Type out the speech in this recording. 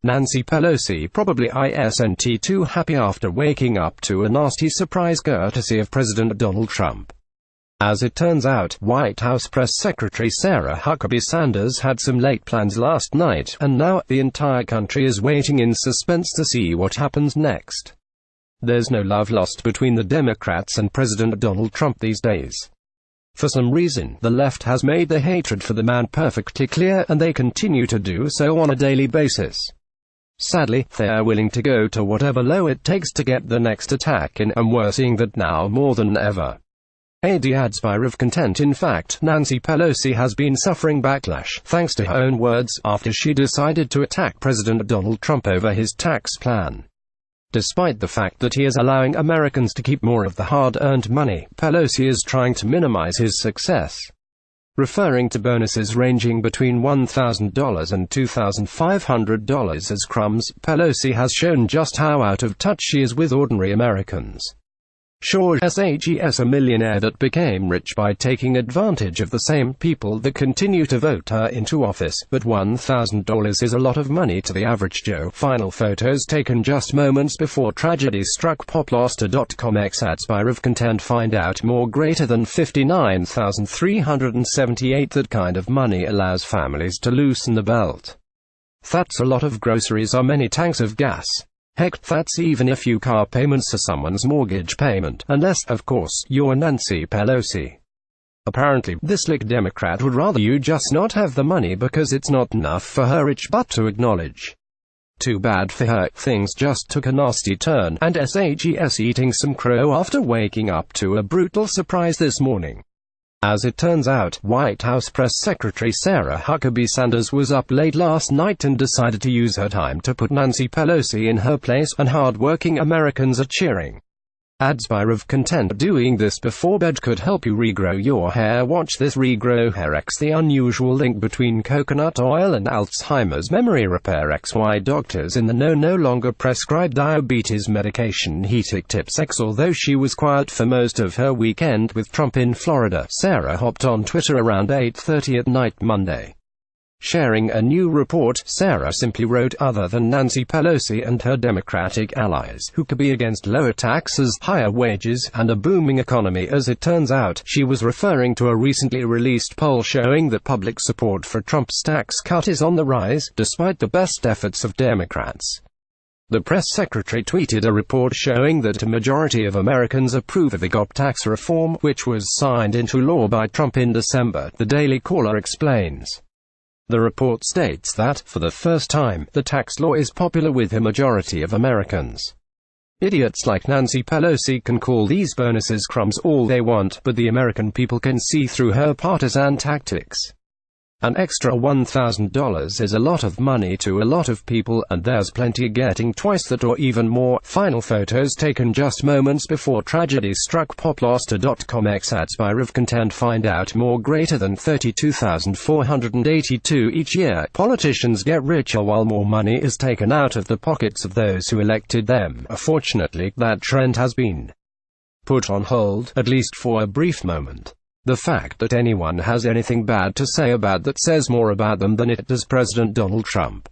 Nancy Pelosi probably isn't too happy after waking up to a nasty surprise courtesy of President Donald Trump. As it turns out, White House Press Secretary Sarah Huckabee Sanders had some late plans last night, and now the entire country is waiting in suspense to see what happens next. There's no love lost between the Democrats and President Donald Trump these days. For some reason, the left has made their hatred for the man perfectly clear, and they continue to do so on a daily basis. Sadly, they're willing to go to whatever low it takes to get the next attack in, and we're seeing that now more than ever. Adds Spire of content. In fact, Nancy Pelosi has been suffering backlash, thanks to her own words, after she decided to attack President Donald Trump over his tax plan. Despite the fact that he is allowing Americans to keep more of the hard-earned money, Pelosi is trying to minimize his success. Referring to bonuses ranging between $1,000 and $2,500 as crumbs, Pelosi has shown just how out of touch she is with ordinary Americans. Sure, she's a millionaire that became rich by taking advantage of the same people that continue to vote her into office, but $1,000 is a lot of money to the average Joe. Final photos taken just moments before tragedy struck. Poploster.com adds Spire of content. Find out more. Greater than $59,378. That kind of money allows families to loosen the belt. That's a lot of groceries or many tanks of gas. Heck, that's even a few car payments or someone's mortgage payment, unless, of course, you're Nancy Pelosi. Apparently, this slick Democrat would rather you just not have the money because it's not enough for her rich butt to acknowledge. Too bad for her, things just took a nasty turn, and she's eating some crow after waking up to a brutal surprise this morning. As it turns out, White House Press Secretary Sarah Huckabee Sanders was up late last night and decided to use her time to put Nancy Pelosi in her place, and hard-working Americans are cheering. Spire of content. Doing this before bed could help you regrow your hair. Watch this. Regrow hair. The unusual link between coconut oil and Alzheimer's memory repair. Why doctors in the know no longer prescribe diabetes medication. Heating tips. Although she was quiet for most of her weekend with Trump in Florida, Sarah hopped on Twitter around 8:30 at night Monday. Sharing a new report, Sarah simply wrote, other than Nancy Pelosi and her Democratic allies, who could be against lower taxes, higher wages, and a booming economy. As it turns out, she was referring to a recently released poll showing that public support for Trump's tax cut is on the rise, despite the best efforts of Democrats. The press secretary tweeted a report showing that a majority of Americans approve of the GOP tax reform, which was signed into law by Trump in December, the Daily Caller explains. The report states that, for the first time, the tax law is popular with a majority of Americans. Idiots like Nancy Pelosi can call these bonuses crumbs all they want, but the American people can see through her partisan tactics. An extra $1,000 is a lot of money to a lot of people, and there's plenty getting twice that or even more. Final photos taken just moments before tragedy struck. Poploster.com adds Spire of content. Find out more. Greater than $32,482 each year. Politicians get richer while more money is taken out of the pockets of those who elected them. Unfortunately, that trend has been put on hold, at least for a brief moment. The fact that anyone has anything bad to say about that says more about them than it does President Donald Trump.